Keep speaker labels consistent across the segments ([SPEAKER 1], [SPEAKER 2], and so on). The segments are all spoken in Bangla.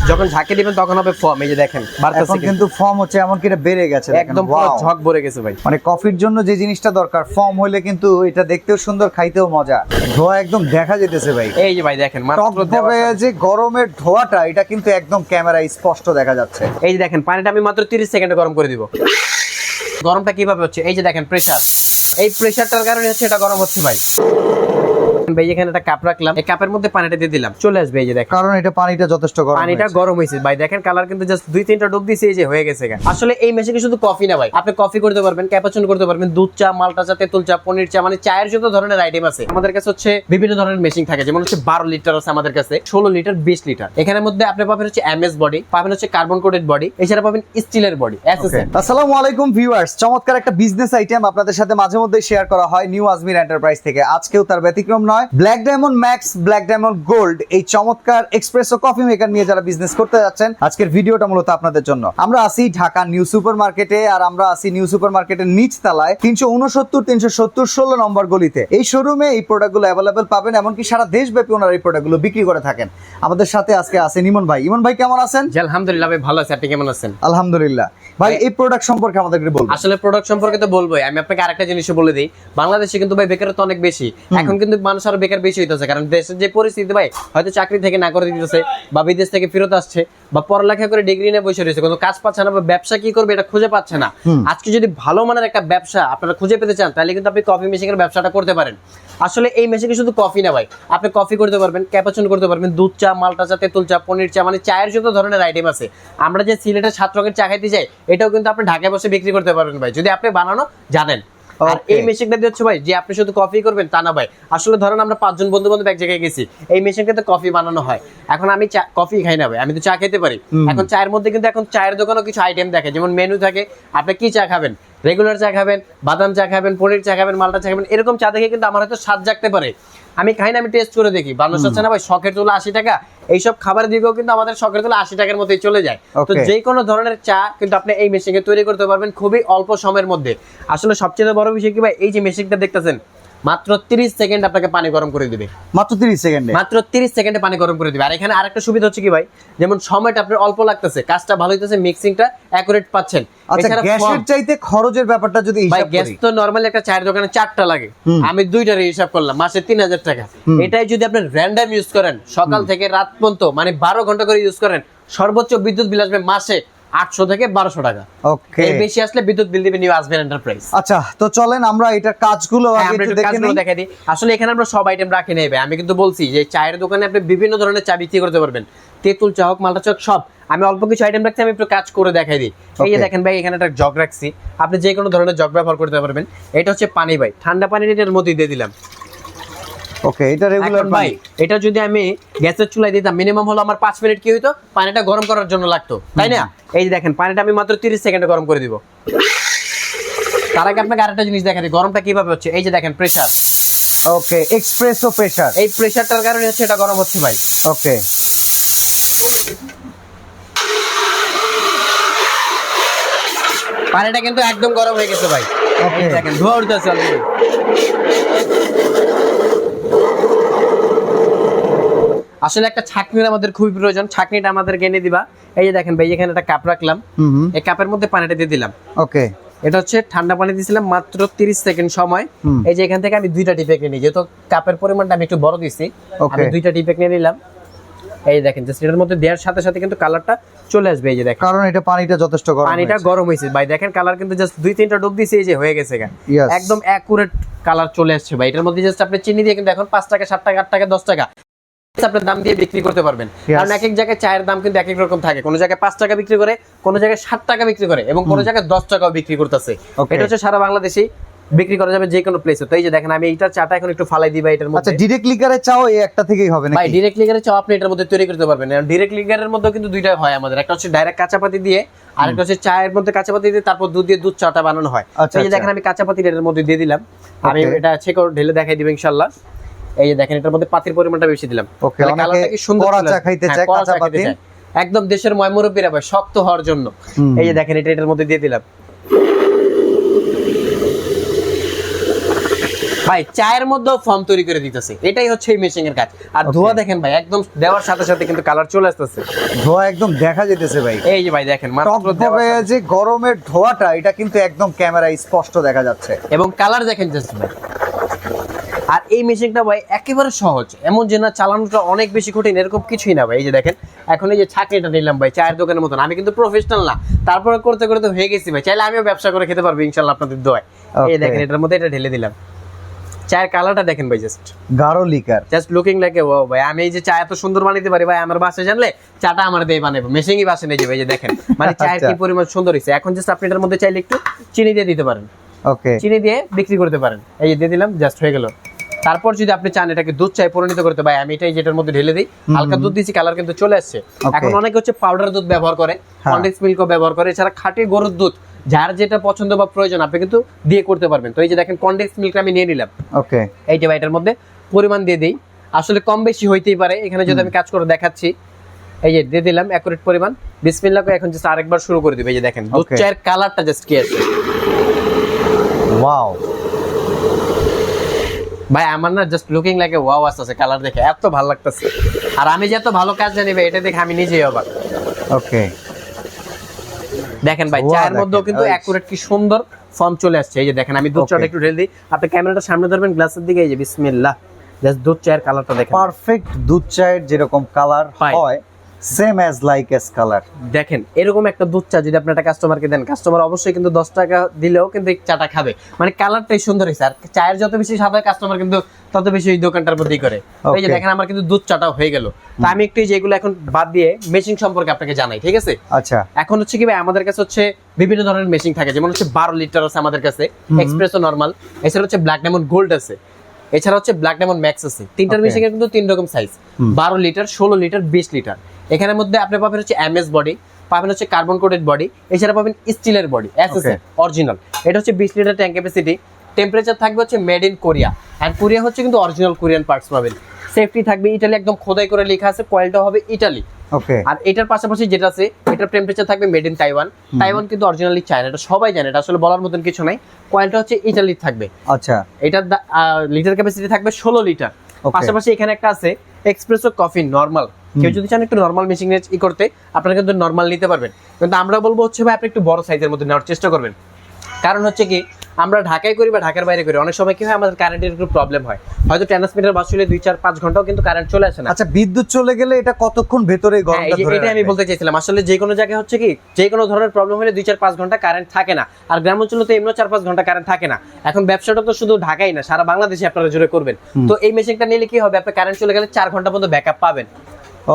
[SPEAKER 1] যখন ঝাঁকে দিবেন তখন হবে ফর্ম। এই যে দেখেন
[SPEAKER 2] এখন কিন্তু ফর্ম হচ্ছে, এমন কি এটা বেড়ে গেছে,
[SPEAKER 1] একদম পুরো ঝক ভরে গেছে ভাই।
[SPEAKER 2] মানে কফির জন্য যে জিনিসটা দরকার ফর্ম হইলে কিন্তু এটা দেখতেও সুন্দর, খাইতেও মজা। ধোয়া একদম দেখা যেতেছে ভাই।
[SPEAKER 1] এই যে ভাই দেখেন মাত্র
[SPEAKER 2] যে গরমের ধোয়াটা এটা কিন্তু একদম ক্যামেরায় স্পষ্ট দেখা যাচ্ছে।
[SPEAKER 1] এই যে দেখেন পানিটা আমি মাত্র 30 সেকেন্ডে গরম করে দিব। গরমটা কিভাবে হচ্ছে এই যে দেখেন প্রেসার, এই প্রেসারটার কারণে হচ্ছে এটা গরম হচ্ছে ভাই। ভাই এখানে একটা কাপ রাখলাম, এই কাপের মধ্যে পানিটা দিয়ে দিলাম, চলে আসবে। এই যে দেখেন
[SPEAKER 2] কারণ এটা পানিটা যথেষ্ট গরম,
[SPEAKER 1] পানিটা গরম হয়েছে ভাই। দেখেন কালার কিন্তু জাস্ট 2-3টা ডুব দিয়েছে, এই যে হয়ে গেছে। আসলে এই মেশিনে শুধু কফি না ভাই, আপনি কফি করতে পারবেন, ক্যাপাচিনো করতে পারবেন, দুধ চা, মাল্টা চা, তেঁতুল চা, পনির চা, মানে চায়ের যত ধরনের আইটেম আছে আমাদের কাছে হচ্ছে বিভিন্ন ধরনের মেশিন থাকে। যেমন হচ্ছে 12 লিটার আছে আমাদের কাছে, 16 লিটার, 20 লিটার। এখানের মধ্যে আপনি পাবেন হচ্ছে এমএস বডি, পাবেন হচ্ছে কার্বন কোটেড বডি, এছাড়া পাবেন স্টিলের বডি, এসএসএন।
[SPEAKER 2] আসসালামু আলাইকুম ভিউয়ার্স, চমৎকার একটা বিজনেস আইটেম আপনাদের সাথে মাঝে মধ্যে শেয়ার করা হয় নিউ আজমির এন্টারপ্রাইজ থেকে। আজকেও তার ব্যতিক্রম নয়। Black diamond max, black diamond gold, এই চমৎকার এক্সপ্রেসো কফি মেকার নিয়ে যারা বিজনেস করতে যাচ্ছেন, আজকের ভিডিওটা মূলত আপনাদের জন্য। আমরা আছি ঢাকা নিউ সুপার মার্কেটে, আর আমরা আছি নিউ সুপার মার্কেটের নিচ তলায় 369, 370, 16 নম্বর গলিতে। এই শোরুমে এই প্রোডাক্টগুলো অ্যাভেলেবেল পাবেন, এমনকি সারা দেশব্যাপী ওনারা এই প্রোডাক্টগুলো বিক্রি করে থাকেন। আমাদের সাথে আজকে আছে ইমন ভাই। ইমন ভাই কেমন আছেন?
[SPEAKER 1] জি আলহামদুলিল্লাহ ভাই ভালো আছি, আপনি কেমন আছেন?
[SPEAKER 2] আলহামদুলিল্লাহ। ভাই এই প্রোডাক্ট সম্পর্কে আমাদেরকে বলুন।
[SPEAKER 1] আসলে প্রোডাক্ট সম্পর্কে তো বলবোই, আমি আপনাকে আরেকটা জিনিস বলে দিই। বাংলাদেশে কিন্তু ভাই বেকারত্ব অনেক বেশি, এখন কিন্তু মানুষ আরো বেকার বেশি হইতেছে। কারণ দেশের যে পরিস্থিতি ভাই, হয়তো চাকরি থেকে না করে দিতেছে, বা বিদেশ থেকে ফেরত আসছে, বা পড়ালেখা করে ডিগ্রি নিয়ে বসে রয়েছে, কোনো কাজ পাচ্ছে না, বা ব্যবসা কি করবে এটা খুঁজে পাচ্ছে না। আজকে যদি ভালো মানের একটা ব্যবসা আপনারা খুঁজে পেতে চান, তাহলে কিন্তু আপনি কফি মেশিনের ব্যবসাটা করতে পারেন। আসলে এই মেশিনে শুধু কফি না ভাই, আপনি কফি করতে পারবেন, ক্যাপাচিনো করতে পারবেন, দুধ চা, মাল্টা চা, তেঁতুল চা, পনির চা, মানে চায়ের যত ধরনের আইটেম আছে। আমরা যে সিলেটের 7 রঙের চা খাইতে যাই, এটাও কিন্তু আপনি ঢাকায় বসে বিক্রি করতে পারবেন ভাই, যদি আপনি বানানো জানেন। আর এই মেশিনটা দিয়ে হচ্ছে ভাই যে আপনি শুধু কফি করবেন তা না ভাই। আসলে ধরেন আমরা 5 জন বন্ধু বান্ধব এক জায়গায় গেছি, এই মেশিন কিন্তু কফি বানানো হয়। এখন আমি কফি খাই না ভাই, আমি তো চা খেতে পারি। এখন চায়ের মধ্যে কিন্তু এখন চায়ের দোকানেও কিছু আইটেম দেখে, যেমন মেনু থাকে, আপনি কি চা খাবেন, রেগুলার চা খাবেন, বাদাম চা খাবেন, পনির চা খাবেন, মাল্টা চা খাবেন, এরকম চা দেখে কিন্তু আমার হয়তো স্বাদ জাগতে পারে। আমি খাই না, আমি টেস্ট করে দেখি। বাংলাদেশ হচ্ছে না ভাই শখের তুলা 80 টাকা, এইসব খাবারের দিকেও কিন্তু আমাদের শখের তুলা 80 টাকার মধ্যেই চলে যায়। তো যে কোনো ধরনের চা কিন্তু আপনি এই মেশিনে তৈরি করতে পারবেন খুবই অল্প সময়ের মধ্যে। আসলে সবচেয়ে বড় বিষয় কি ভাই, এই যে মেশিনটা দেখতেছেন, মাত্র 30 সেকেন্ড আপনাকে পানি গরম করে দিবে।
[SPEAKER 2] মাত্র 30 সেকেন্ডে,
[SPEAKER 1] মাত্র 30 সেকেন্ডে পানি গরম করে দিবে। আর এখানে আরেকটা সুবিধা হচ্ছে কি ভাই, যেমন সময়টা আপনার অল্প লাগতেছে, কাজটা ভালো হইতেছে, মিক্সিংটা অ্যাকুরেট পাচ্ছেন।
[SPEAKER 2] আচ্ছা, গ্যাসের চাইতে খরচের ব্যাপারটা যদি
[SPEAKER 1] ভাই,
[SPEAKER 2] হিসাব
[SPEAKER 1] গ্যাস
[SPEAKER 2] করি,
[SPEAKER 1] তো নরমালি একটা চায়ের দোকানে 4টা লাগে, আমি 2টার হিসাব করলাম, মাসে 3000 টাকা। এটাই যদি আপনি র্যান্ডম ইউজ করেন, সকাল থেকে রাত পর্যন্ত, মানে 12 ঘন্টা করে ইউজ করেন, সর্বোচ্চ বিদ্যুৎ বিল আসবে মাসে 800 থেকে 1200 টাকা। ওকে, এর বেশি আসলে বিদ্যুৎ বিল দিবে নিউ আজমির এন্টারপ্রাইজ।
[SPEAKER 2] আচ্ছা, তো চলেন আমরা এটার কাজগুলো আগে একটু
[SPEAKER 1] দেখে দিই। আসলে এখানে আমরা সব আইটেম রাখি নাই ভাই, আমি কিন্তু বলছি যে চায়ের দোকানে আপনি বিভিন্ন ধরনের চা বিক্রি করতে পারবেন, তেঁতুল চা হোক, মাল্টা চা হোক, সব। আমি অল্প কিছু আইটেম রাখছি, আমি একটু কাজ করে দেখাই দিই। এই যে দেখেন ভাই, এখানে একটা জগ রাখছি, আপনি যে কোনো ধরনের জগ ব্যবহার করতে পারবেন। এটা হচ্ছে পানি ভাই, ঠান্ডা পানির এটার মধ্যে দিয়ে দিলাম।
[SPEAKER 2] ওকে, এটা রেগুলার
[SPEAKER 1] ভাই, এটা যদি আমি গ্যাসের চুলায় দিতাম, মিনিমাম হলো আমার 5 মিনিট কি হইতো, পানিটা গরম করার জন্য লাগতো, তাই না? এই যে দেখেন পানিটা আমি মাত্র 30 সেকেন্ডে গরম করে দিব। তার আগে আপনাকে আরেকটা জিনিস দেখাই দিই, গরমটা কিভাবে হচ্ছে। এই যে দেখেন প্রেসার।
[SPEAKER 2] ওকে, এক্সপ্রেসো প্রেসার,
[SPEAKER 1] এই প্রেসারটার কারণে হচ্ছে এটা গরম হচ্ছে ভাই।
[SPEAKER 2] ওকে,
[SPEAKER 1] পানিটা কিন্তু একদম গরম হয়ে গেছে ভাই। এই দেখেন ধোঁয়া উঠতেছে অলরেডি। আসলে একটা ছাঁকনির আমাদের খুবই প্রয়োজন, ছাঁকনিটা আমাদের এনে দিবা। এই যে দেখেন ভাই, এখানে একটা কাপ রাখলাম, এই কাপের মধ্যে পানিটা দিয়ে দিলাম।
[SPEAKER 2] ওকে,
[SPEAKER 1] এটা হচ্ছে ঠান্ডা পানি দিয়েছিলাম, মাত্র 30 সেকেন্ড সময়। এই যে এখান থেকে আমি 2টা টিপেক নিয়ে নিই, যেহেতু কাপের পরিমাণটা আমি একটু বড় দিচ্ছি, আমি 2টা টিপেক নিয়ে নিলাম। এই দেখেন জাস্ট এটার মধ্যে দেওয়ার সাথে সাথে কিন্তু কালারটা চলে আসবে। এই যে দেখেন,
[SPEAKER 2] কারণ এটা পানিটা যথেষ্ট গরম,
[SPEAKER 1] পানিটা গরম হয়েছে ভাই। দেখেন কালার কিন্তু জাস্ট 2-3টা ডুব দিয়েছে, এই যে হয়ে গেছে, একদম অ্যাকুরেট কালার চলে আসছে ভাই। এটার মধ্যে জাস্ট আপনি চিনি দিয়ে কিন্তু এখন 5 টাকা, 7 টাকা, 8 টাকা, 10 টাকা আপনার দাম দিয়ে বিক্রি করতে পারবেন। কারণ এক এক জায়গায় চায়ের দাম কিন্তু এক এক রকম থাকে, কোন জায়গায় 5 টাকা বিক্রি করে, কোন জায়গায় 7 টাকা বিক্রি করে, এবং কোন জায়গায় 10 টাকাও বিক্রি করতেছে। এটা হচ্ছে সারা বাংলাদেশে বিক্রি করা যাবে যে কোনো প্লেসে। তো এই যে দেখেন আমি এইটার চাটা এখন একটু ফালাই দিবা এটার মধ্যে।
[SPEAKER 2] আচ্ছা, ডাইরেক্ট লিগারের চাও এই একটা থেকেই হবে নাকি?
[SPEAKER 1] ভাই ডাইরেক্ট লিগারের চাও আপনি এটার মধ্যে তৈরি করতে পারবেন। ডাইরেক্ট লিগারের মধ্যে কিন্তু দুইটা হয় আমাদের, একটা হচ্ছে ডাইরেক্ট কাঁচা পাতি দিয়ে, আর একটা হচ্ছে চায়ের মধ্যে কাঁচা পাতি দিয়ে তারপর দুধ দিয়ে দুধ চাটা বানানো হয়। এই যে দেখেন আমি কাঁচা পাতি এটার মধ্যে দিয়ে দিলাম, আমি এটা ছেঁকে ঢেলে দেখাই দিব ইনশাআল্লাহ। এই যে দেখেন এটার মধ্যে পাতির পরিমাণটা বেশি দিলাম।
[SPEAKER 2] ওকে, কালারটা কি সুন্দর, চা খাইতে চায় কাঁচা পাতি,
[SPEAKER 1] একদম দেশের ময়মুরব্বিরা ভাই শক্ত হওয়ার জন্য। এই যে দেখেন এটার মধ্যে দিয়ে দিলাম। ভাই চায়ের মধ্যেও ফর্ম তৈরি করে দিতেছে, এটাই হচ্ছে এই মেশিং এর কাজ। আর ধোয়া দেখেন ভাই, একদম দেওয়ার সাথে সাথে কিন্তু কালার চলে আসতেছে।
[SPEAKER 2] ধোয়া একদম দেখা যেতেছে ভাই,
[SPEAKER 1] এই যে ভাই দেখেন মাত্র
[SPEAKER 2] টকটকে যে গরমের ধোয়াটা, এটা কিন্তু একদম ক্যামেরায় স্পষ্ট দেখা যাচ্ছে।
[SPEAKER 1] এবং কালার দেখেন জাস্ট ভাই। আর এই মেশিনটা ভাই একেবারে সহজ, এমন যে না চালানোটা অনেক বেশি কঠিন এরকম কিছুই না ভাই। এই যে দেখেন এখন এই যে ছাঁকনিটা নিলাম ভাই চায়ের দোকানের মতন, আমি কিন্তু প্রফেশনাল না, তারপরে করতে করতে হয়ে গেছি ভাই। চাইলে আমিও ব্যবসা করে খেতে পারবো ইনশাআল্লাহ আপনাদের দোয়ায়। এই দেখেন এটার মধ্যে এটা ঢেলে দিলাম, চায়ের কালারটা দেখেন ভাই, জাস্ট
[SPEAKER 2] গাঢ় liquor,
[SPEAKER 1] just looking like a wow ভাই। আমি এই যে চা এত সুন্দর বানাইতে পারি ভাই, আমার বাসায় জানলে চাটা আমার দিয়ে বানাবো, মেশিনই বাসে নিয়ে যাবে। এই যে দেখেন মানে চায়ের কি পরিমাণ সুন্দর হয়েছে। এখন জাস্ট আপনি এটার মধ্যে চাইলে একটু চিনি দিয়ে দিতে পারেন,
[SPEAKER 2] ওকে,
[SPEAKER 1] চিনি দিয়ে বিক্রি করতে পারেন। এই যে দিয়ে দিলাম, জাস্ট হয়ে গেল। তারপর যদি আপনি চান এটাকে দুধ চায় পরিণত করতে, ভাই আমি এটাই যেটার মধ্যে ঢেলে দিই, হালকা দুধ দিয়েছি, কালার কিন্তু চলে আসছে। এখন অনেকে হচ্ছে পাউডার দুধ ব্যবহার করে, কনডেন্স মিল্কও ব্যবহার করে, এছাড়া খাঁটি গরুর দুধ, যার যেটা পছন্দ বা প্রয়োজন আপনি কিন্তু দিয়ে করতে পারবেন। তো এই যে দেখেন কনডেন্স মিল্ক আমি নিয়ে নিলাম,
[SPEAKER 2] ওকে,
[SPEAKER 1] এই যে ভাই এটার মধ্যে পরিমাণ দিয়ে দিই, আসলে কম বেশি হইতেই পারে, এখানে যদি আমি কাজ করে দেখাচ্ছি। এই যে দিয়ে দিলাম অ্যাকুরেট পরিমাণ, বিসমিল্লাহ করে এখন জাস্ট আরেকবার শুরু করে দিবে। এই যে দেখেন দুধ চায়ের কালারটা জাস্ট কি আছে,
[SPEAKER 2] ওয়াও
[SPEAKER 1] ভাই আমার না just looking like a wow আসছে, কালার দেখে এত ভালো লাগতেছে। আর আমি যে এত ভালো কাজ জানি ভাই, এটা দেখে আমি নিজেই অবাক।
[SPEAKER 2] ওকে,
[SPEAKER 1] দেখেন ভাই চায়ের মধ্যেও কিন্তু অ্যাকুরেট কি সুন্দর ফর্ম চলে আসছে। এই যে দেখেন আমি দুধ চাটা একটু ঢেলে দিই, আপনি ক্যামেরাটা সামনে ধরবেন গ্লাসের দিকে, এই যে বিসমিল্লাহ, জাস্ট দুধ চায়ের কালারটা দেখেন,
[SPEAKER 2] পারফেক্ট দুধ চায়ের যেরকম কালার হয় same as like S colour.
[SPEAKER 1] দেখেন এরকম একটা দুধ চা যদি আপনি একটা কাস্টমারকে দেন, কাস্টমার অবশ্যই কিন্তু 10 টাকা দিলেও কিন্তু এই চাটা খাবে, মানে কালারটাই সুন্দর হয়েছে। আর চায়ের যত বেশি সাদা কাস্টমার কিন্তু তত বেশি ওই দোকানটার প্রতি করে। এই যে দেখেন আমার কিন্তু দুধ চাটাও হয়ে গেল। তা আমি একটু যেগুলো এখন বাদ দিয়ে মেশিন সম্পর্কে আপনাকে জানাই, ঠিক আছে?
[SPEAKER 2] আচ্ছা,
[SPEAKER 1] এখন হচ্ছে কি ভাই আমাদের কাছে হচ্ছে বিভিন্ন ধরনের মেশিন থাকে, যেমন হচ্ছে 12 লিটার আছে আমাদের কাছে, এক্সপ্রেসো নরমাল, এছাড়া হচ্ছে ব্ল্যাক ডায়মন্ড গোল্ড আছে, এছাড়া হচ্ছে ব্ল্যাক ডায়মন্ড ম্যাক্স আছে। তিনটার মেশিনের কিন্তু 3 রকম সাইজ, 12 লিটার, 16 লিটার, 20 লিটার। এখানের মধ্যে আপনি পাবেন হচ্ছে এমএস বডি, পাবেন হচ্ছে কার্বন কোটেড বডি, এছাড়া পাবেন স্টিলের বডি, এসএসএ অরিজিনাল। এটা হচ্ছে 20 লিটার ট্যাঙ্ক ক্যাপাসিটি, টেম্পারেচার থাকবে হচ্ছে made in Korea, and Korea হচ্ছে কিন্তু অরিজিনাল কোরিয়ান পার্টস পাবেন। সেফটি থাকবে ইটালি, একদম খোদাই করে লেখা আছে, কয়েলটা হবে ইটালি।
[SPEAKER 2] ওকে, আর
[SPEAKER 1] এটার পাশাপাশি যেটা আছে এটার টেম্পারেচার থাকবে মেড ইন তাইওয়ান, তাইওয়ান কিন্তু অরিজিনালি চায়না, এটা সবাই জানে, এটা আসলে বলার মতন কিছু নাই। কয়েলটা হচ্ছে ইটালি থাকবে।
[SPEAKER 2] আচ্ছা,
[SPEAKER 1] এটার লিটার ক্যাপাসিটি থাকবে 16 লিটার। পাশাপাশি এখানে একটা আছে এক্সপ্রেসো কফি নরমাল, কেউ যদি চান একটু নরমাল মেশিন ই করতে আপনারা কিন্তু নরমাল নিতে পারবেন, কিন্তু আমরা বলবো হচ্ছে ভাই আপনি একটু বড় সাইজের মধ্যে নেওয়ার চেষ্টা করবেন। কারণ হচ্ছে কি আমরা ঢাকায় করি বা ঢাকার বাইরে করি, অনেক সময় কি হয় আমাদের কারেন্টের একটু প্রবলেম হয়, হয়তো ট্রান্সমিটার বাস চলে 2-4-5 ঘন্টাও কিন্তু কারেন্ট চলে আসে না।
[SPEAKER 2] আচ্ছা, বিদ্যুৎ চলে গেলে এটা কতক্ষণ ভেতরে গরমটা ধরে
[SPEAKER 1] এটা আমি বলতে চাইছিলাম, আসলে যে কোনো জায়গায় হচ্ছে কি যে কোনো ধরনের প্রবলেম হলে 2-4-5 ঘন্টা কারেন্ট থাকে না, আর গ্রাম অঞ্চলে তো এমনি 4-5 ঘন্টা কারেন্ট থাকে না। এখন ব্যবসাটা তো শুধু ঢাকাই না, সারা বাংলাদেশে আপনারা জুড়ে করবেন। তো এই মেশিনটা নিলে কি হবে, আপনার কারেন্ট চলে গেলে 4 ঘন্টা পর্যন্ত ব্যাকআপ পাবেন।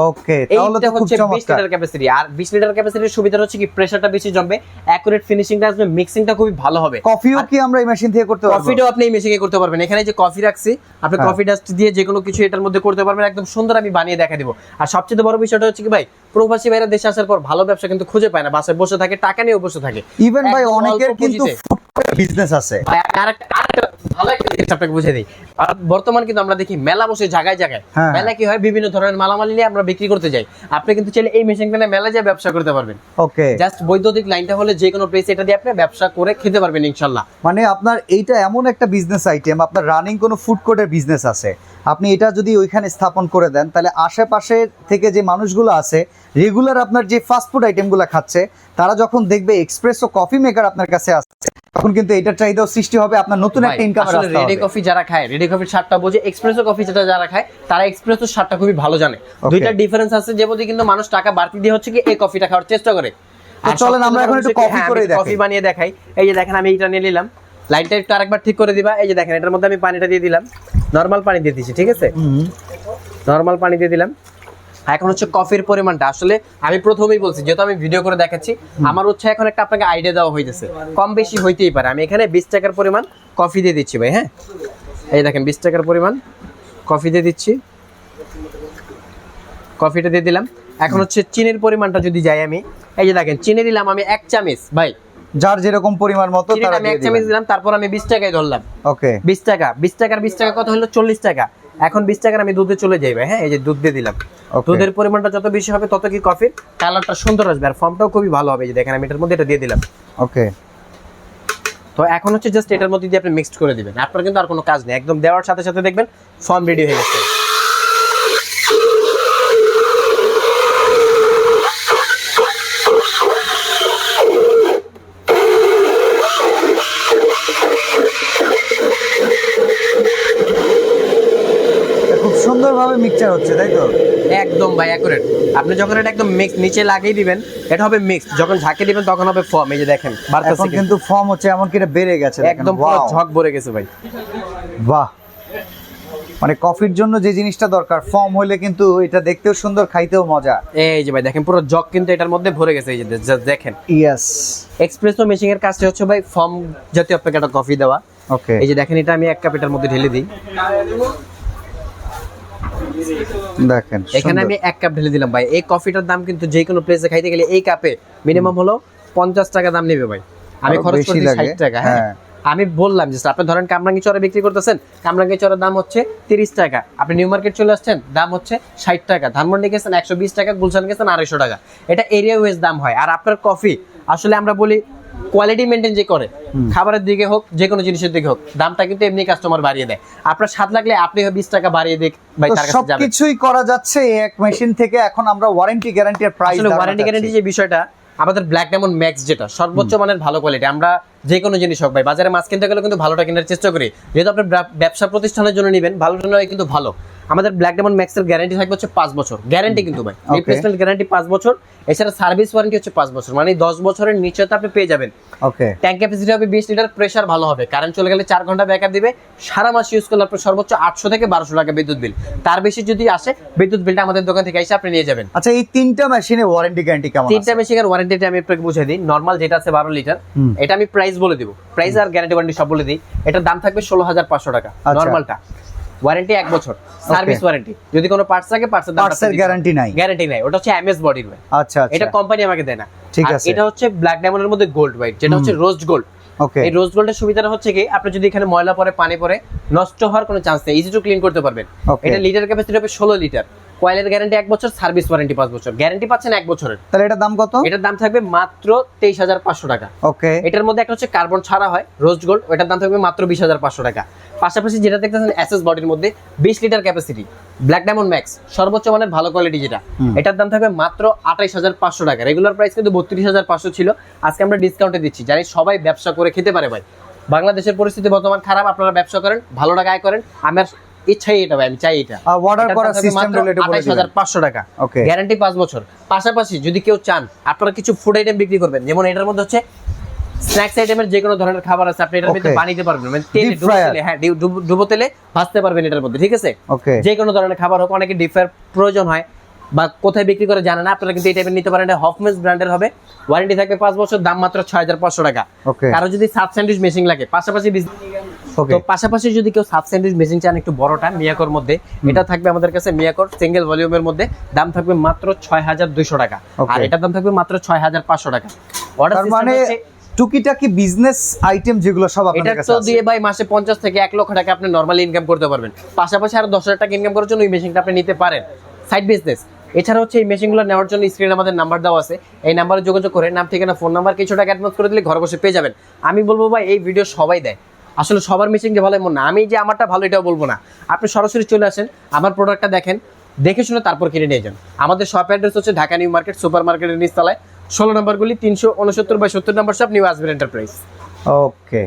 [SPEAKER 2] ওকে, তাহলে তো খুব চমৎকার।
[SPEAKER 1] 20 লিটার ক্যাপাসিটি, আর 20 লিটার ক্যাপাসিটির সুবিধা হচ্ছে কি প্রেসারটা বেশি জমবে, অ্যাকুরেট ফিনিশিংটা আসবে, মিক্সিংটা খুবই ভালো হবে।
[SPEAKER 2] কফিও কি আমরা এই মেশিন থেকে করতে পারবো?
[SPEAKER 1] কফিটাও আপনি এই মেশিনে করতে পারবেন। এখানে যে কফি রাখছি, আপনি কফি ডাস্ট দিয়ে যে কোনো কিছু এটার মধ্যে করতে পারবেন, একদম সুন্দর আমি বানিয়ে দেখা দিব। আর সবচেয়ে বড় বিষয়টা হচ্ছে কি ভাই, প্রবাসী ভাইরা দেশে আসার পর ভালো ব্যবসা কিন্তু খুঁজে পায় না, বাসায় বসে থাকে, টাকা নিয়ে বসে থাকে।
[SPEAKER 2] ইভেন ভাই অনেকের কিন্তু বিজনেস আছে।
[SPEAKER 1] ভালো একটা জিনিস আপনাকে বুঝিয়ে দিই, বর্তমান কিন্তু আমরা দেখি মেলা বসে জায়গায় জায়গায়, মেলা কি হয় বিভিন্ন ধরনের মালামাল নিয়ে আমরা বিক্রি করতে যাই, আপনি কিন্তু চাইলে এই মেশিনটা নিয়ে মেলা যায় ব্যবসা করতে পারবেন।
[SPEAKER 2] ওকে,
[SPEAKER 1] জাস্ট বৈদ্যুতিক লাইনটা হলে যে কোনো প্লেস এটা দিয়ে আপনি ব্যবসা করে খেতে পারবেন ইনশাআল্লাহ।
[SPEAKER 2] মানে আপনার এইটা এমন একটা বিজনেস আইটেম, আপনার রানিং কোনো ফুড কোর্টের বিজনেস আছে, আপনি এটা যদি ওইখানে স্থাপন করে দেন, তাহলে আশেপাশে থেকে যে মানুষগুলো আছে রেগুলার আপনার যে ফাস্ট ফুড আইটেমগুলো খাচ্ছে, তারা যখন দেখবে এক্সপ্রেসো কফি মেকার আপনার কাছে আসছে, তখন কিন্তু এটার চাহিদাও সৃষ্টি হবে, আপনার নতুন একটা ইনকামের রাস্তা হবে।
[SPEAKER 1] রেডি কফি যারা খায়, রেডি কফির স্বাদটা বোঝে, এক্সপ্রেসো কফি যেটা যারা খায় তারা এক্সপ্রেসোর স্বাদটা খুবই ভালো জানে। দুইটা ডিফারেন্স আছে, যে বলতে কিন্তু মানুষ টাকা বাড়তি দিয়ে হচ্ছে কি এই কফিটা খাওয়ার চেষ্টা করে।
[SPEAKER 2] তো চলেন আমরা এখন একটু কফি করে দেখাই,
[SPEAKER 1] কফি বানিয়ে দেখাই। এই যে দেখেন আমি এটা নিয়ে নিলাম, লাইনটা একটু আরেকবার ঠিক করে দিবা। এই যে দেখেন এটার মধ্যে আমি পানিটা দিয়ে দিলাম, নরমাল পানি দিয়ে দিয়েছি, ঠিক আছে? নরমাল পানি দিয়ে দিলাম। এখন হচ্ছে কফির পরিমাণটা আসলে আমি প্রথমেই বলছি, যেহেতু আমি ভিডিও করে দেখাচ্ছি, আমার হচ্ছে এখন একটা আপনাকে আইডিয়া দেওয়া হইতেছে, কম বেশি হইতেই পারে। আমি এখানে 20 টাকার পরিমাণ কফি দিয়ে দিচ্ছি ভাই। হ্যাঁ, এই দেখেন 20 টাকার পরিমাণ কফি দিয়ে দিচ্ছি, কফিটা দিয়ে দিলাম। এখন হচ্ছে চিনির পরিমাণটা যদি যাই আমি, এই যে দেখেন চিনি দিলাম আমি 1 চামচ ভাই,
[SPEAKER 2] যার যেরকম পরিমাণ মতো তারা
[SPEAKER 1] আমি 1 চামচ দিলাম, তারপর আমি 20 টাকায় ধরলাম।
[SPEAKER 2] ওকে,
[SPEAKER 1] 20 টাকা, 20 টাকার 20 টাকা কত হলো? 40 টাকা। এখন 20 টাকার আমি দুধে চলে যাই ভাই। হ্যাঁ, এই যে দুধ দিয়ে দিলাম। দুধের পরিমাণটা যত বেশি হবে তত কি কফির কালারটা সুন্দর আসবে, আর ফর্মটাও খুবই ভালো হবে। এই যে দেখেন আমি এটার মধ্যে এটা দিয়ে দিলাম।
[SPEAKER 2] ওকে,
[SPEAKER 1] তো তো এখন হচ্ছে জাস্ট এটার মধ্যে দিয়ে আপনি মিক্সড করে দিবেন, আপনার কিন্তু আর কোনো কাজ নেই, একদম দেওয়ার সাথে সাথে দেখবেন ফর্ম রেডি হয়ে গেছে।
[SPEAKER 2] খুব সুন্দরভাবে মিক্সচার হচ্ছে, তাই তো?
[SPEAKER 1] একদম ভাই অ্যাকুরেট। আপনি যখন এটা একদম মিক্স নিচে লাগিয়ে দিবেন এটা হবে মিক্স, যখন ঝাঁকে দিবেন তখন হবে ফর্ম। এই যে দেখেন বাড়তেছে
[SPEAKER 2] এখন কিন্তু ফর্ম হচ্ছে, এমন কি এটা বেড়ে গেছে, দেখেন।
[SPEAKER 1] একদম পুরো
[SPEAKER 2] Wow!
[SPEAKER 1] ঝক ভরে গেছে ভাই।
[SPEAKER 2] বাহ, মানে কফির জন্য যে জিনিসটা দরকার ফর্ম হলে কিন্তু এটা দেখতেও সুন্দর, খাইতেও মজা।
[SPEAKER 1] এই যে ভাই দেখেন পুরো জগ কিন্তু এটার মধ্যে ভরে গেছে, এই যে just দেখেন।
[SPEAKER 2] ইয়েস।
[SPEAKER 1] এক্সপ্রেসো মেশিং এর কাজটা হচ্ছে ভাই ফর্ম জাতীয় আপনাকে একটা কফি দেওয়া।
[SPEAKER 2] ওকে,
[SPEAKER 1] এই যে দেখেন এটা আমি 1 কাপ এটার মধ্যে ঢেলে দিই,
[SPEAKER 2] দেখেন
[SPEAKER 1] এখানে
[SPEAKER 2] সুন্দর।
[SPEAKER 1] আমি 1 কাপ ঢেলে দিলাম ভাই। এই কফিটার দাম কিন্তু যে কোনো প্লেসে খাইতে গেলে এই কাপে মিনিমাম হলো 50 টাকা দাম নেবে ভাই, আমি
[SPEAKER 2] আরো
[SPEAKER 1] খরচ
[SPEAKER 2] বেশি
[SPEAKER 1] করছি
[SPEAKER 2] লাগে।
[SPEAKER 1] 60 টাকা। হ্যাঁ
[SPEAKER 2] হ্যাঁ।
[SPEAKER 1] আমি বললাম যে আপনি ধরেন কামরাঙ্গি চরে বিক্রি করতেছেন, কামরাঙ্গি চরের দাম হচ্ছে 30 টাকা, আপনি নিউ মার্কেট চলে আসছেন দাম হচ্ছে 60 টাকা, ধানমন্ডি গেছেন 120 টাকা, গুলশান গেছেন 250 টাকা, এটা এরিয়া ওয়াইজ দাম হয়। আর আপনার কফি আসলে আমরা বলি কোয়ালিটি মেনটেন যে করে, খাবারের দিকে হোক যে কোনো জিনিসের দিকে হোক, দামটা কিন্তু এমনি কাস্টমার বাড়িয়ে দেয়। আপনার স্বাদ লাগলে আপনি 20 টাকা বাড়িয়ে দিক ভাই,
[SPEAKER 2] তো
[SPEAKER 1] তার কাছে যাবেন।
[SPEAKER 2] সবকিছুই করা যাচ্ছে এই এক মেশিন থেকে। এখন আমরা ওয়ারেন্টি গ্যারান্টি আর প্রাইস,
[SPEAKER 1] আসলে ওয়ারেন্টি গ্যারান্টি যে বিষয়টা, আমাদের ব্ল্যাক ডায়মন্ড ম্যাক্স যেটা সর্বোচ্চ মানের ভালো কোয়ালিটি, আমরা যে কোনো জিনিস হোক ভাই বাজারে মাছ কিনতে গেলে কিন্তু ভালোটা কেনার চেষ্টা করি, যেহেতু আপনি ব্যবসা প্রতিষ্ঠানের জন্য নেবেন, ভালোটা নয় কিন্তু ভালো। আমাদের ব্ল্যাক ডায়মন্ড ম্যাক্স এর গ্যারান্টি থাকবে হচ্ছে 5 বছর গ্যারান্টি কিন্তু ভাই, রিপ্লেসমেন্ট গ্যারান্টি 5 বছর, এছাড়া সার্ভিস ওয়ারেন্টি হচ্ছে 5 বছর, মানে 10 বছরের নিচে তো আপনি পেয়ে যাবেন।
[SPEAKER 2] ওকে,
[SPEAKER 1] ট্যাঙ্ক ক্যাপাসিটি হবে 20 লিটার, প্রেসার ভালো হবে, কারেন্ট চলে গেলে 4 ঘন্টা ব্যাকআপ দিবে, সারা মাস ইউজ করলে আপনার সর্বোচ্চ 800 থেকে 1200 টাকা বিদ্যুৎ বিল, তার বেশি যদি আসে বিদ্যুৎ বিলটা আমাদের দোকান থেকে এসে আপনি নিয়ে যাবেন।
[SPEAKER 2] আচ্ছা এই তিনটা মেশিনে ওয়ারেন্টি গ্যারান্টি কেমন আছে?
[SPEAKER 1] তিনটা মেশিনের ওয়ারেন্টিটা আমি আপনাকে বুঝিয়ে দিই। নরমাল যেটা আছে 12 লিটার, এটা আমি প্রাইস বলে দিব, প্রাইস আর গ্যারান্টি ওয়ারেন্টি সব বলে দিই। এটার দাম থাকবে 16500 টাকা নরমালটা, ওয়ারেন্টি 1 বছর, সার্ভিস ওয়ারেন্টি, যদি কোনো পার্টস লাগে পার্টসের দাম
[SPEAKER 2] পার্টসের গ্যারান্টি নাই?
[SPEAKER 1] গ্যারান্টি নাই, ওটা হচ্ছে এমএস বডির ভাই।
[SPEAKER 2] আচ্ছা,
[SPEAKER 1] এটা কোম্পানি আমাকে দেয় না।
[SPEAKER 2] ঠিক
[SPEAKER 1] আর
[SPEAKER 2] আছে।
[SPEAKER 1] এটা হচ্ছে ব্ল্যাক ডায়মন্ডের মধ্যে গোল্ড হোয়াইট, যেটা হচ্ছে রোজ গোল্ড।
[SPEAKER 2] ওকে,
[SPEAKER 1] এই রোজ গোল্ডের সুবিধাটা হচ্ছে কি, আপনি যদি এখানে ময়লা পড়ে পানি পড়ে নষ্ট হওয়ার কোনো চান্স নেই, ইজি টু ক্লিন করতে পারবেন।
[SPEAKER 2] Okay.
[SPEAKER 1] এটা লিটার ক্যাপাসিটি হবে 16 লিটার, কয়েলের গ্যারান্টি 1 বছর, সার্ভিস ওয়ারেন্টি 5 বছর, গ্যারান্টি পাচ্ছেন 1 বছরের।
[SPEAKER 2] তাহলে এটার দাম কত?
[SPEAKER 1] এটার দাম থাকবে মাত্র 23500 টাকা।
[SPEAKER 2] ওকে,
[SPEAKER 1] এটার মধ্যে একটা হচ্ছে কার্বন ছাড়া হয় রোজ গোল্ড, ওটার দাম থাকবে মাত্র 20500 টাকা। পাশাপাশি যেটা দেখতেছেন এসএস বডির মধ্যে 20 litre capacity black diamond max সর্বোচ্চ মানের ভালো কোয়ালিটি যেটা, এটার দাম থাকবে মাত্র 28500 টাকা। রেগুলার প্রাইস কিন্তু 32500 ছিল, আজকে আমরা ডিসকাউন্টে দিচ্ছি, জানি সবাই ব্যবসা করে খেতে পারে ভাই। বাংলাদেশের পরিস্থিতি বর্তমান খারাপ, আপনারা ব্যবসা করেন, ভালো টাকা আয় করেন, আমার ইচ্ছাই এটা ভাই, আমি চাই এটা।
[SPEAKER 2] অর্ডার করার সিস্টেম রিলেটেড বলে দিবেন।
[SPEAKER 1] 28500 টাকা,
[SPEAKER 2] ওকে,
[SPEAKER 1] গ্যারান্টি 5 বছর। পাশাপাশি যদি কেউ চান আপনারা কিছু ফুড আইটেম বিক্রি করবেন, যেমন এটার মধ্যে হচ্ছে স্ন্যাক্স আইটেমের যে কোনো ধরনের খাবার আছে, আপনি এটার মধ্যে
[SPEAKER 2] Okay.
[SPEAKER 1] বানাইতে পারবেন, মানে তেলে
[SPEAKER 2] Deep
[SPEAKER 1] ডুবো
[SPEAKER 2] fryer.
[SPEAKER 1] তেলে, হ্যাঁ ডুবো তেলে ভাজতে পারবেন এটার মধ্যে, ঠিক আছে?
[SPEAKER 2] ওকে,
[SPEAKER 1] যে কোনো ধরনের খাবার হোক, অনেকে ডিপ ফ্রায়ার প্রয়োজন হয় বা কোথায় বিক্রি করে জানেন না, আপনারা কিন্তু এই টাইপের নিতে পারেন। এটা হফমেন্স ব্র্যান্ডের হবে, ওয়ারেন্টি থাকবে 5 বছর, দাম মাত্র 6500 টাকা।
[SPEAKER 2] ওকে,
[SPEAKER 1] কারো যদি সাব স্যান্ডউইচ মেশিন লাগে, পাশাপাশি
[SPEAKER 2] ওকে,
[SPEAKER 1] তো পাশাপাশি যদি কেউ সাব স্যান্ডউইচ মেশিন চান একটু বড়টা মিয়াকোর মধ্যে, এটা থাকবে আমাদের কাছে মিয়াকোর সিঙ্গেল ভলিউমের মধ্যে, দাম থাকবে মাত্র 6200 টাকা,
[SPEAKER 2] Okay.
[SPEAKER 1] আর এটার দাম থাকবে মাত্র 6500 টাকা। অর্ডার
[SPEAKER 2] তার মানে টুকিটাকি বিজনেস আইটেম যেগুলো সব
[SPEAKER 1] এটা
[SPEAKER 2] আপনাদের কাছে
[SPEAKER 1] তো
[SPEAKER 2] আছে।
[SPEAKER 1] দিয়ে ভাই মাসে 50 থেকে 1 লক্ষ টাকা আপনি নরমালি ইনকাম করতে পারবেন, পাশাপাশি আরো 10,000 টাকা ইনকাম করার জন্য এই মেশিনটা আপনি নিতে পারেন, সাইড বিজনেস। এছাড়া হচ্ছে এই মেশিনগুলো নেওয়ার জন্য স্ক্রিনে আমাদের নাম্বার দেওয়া আছে, এই নাম্বারে যোগাযোগ করে নাম ঠিকানা ফোন নাম্বার কিছু টাকা অ্যাডভান্স করে দিলে ঘরে বসে পেয়ে যাবেন। আমি বলবো ভাই এই ভিডিও সবাই দেয়, আসলে সবার মেশিন যে ভালো এমন না, আমি যে আমারটা ভালো এটাও বলবো না। আপনি সরাসরি চলে আসেন, আমার প্রোডাক্টটা দেখেন, দেখে শুনে তারপর কিনে নিয়ে যান। আমাদের শপ অ্যাড্রেস হচ্ছে ঢাকা নিউ মার্কেট সুপার মার্কেটের নিচতলায়, 16 নম্বর গুলি 369/70 নম্বর শপ, নিউ আজমির এন্টারপ্রাইজ।
[SPEAKER 2] ওকে।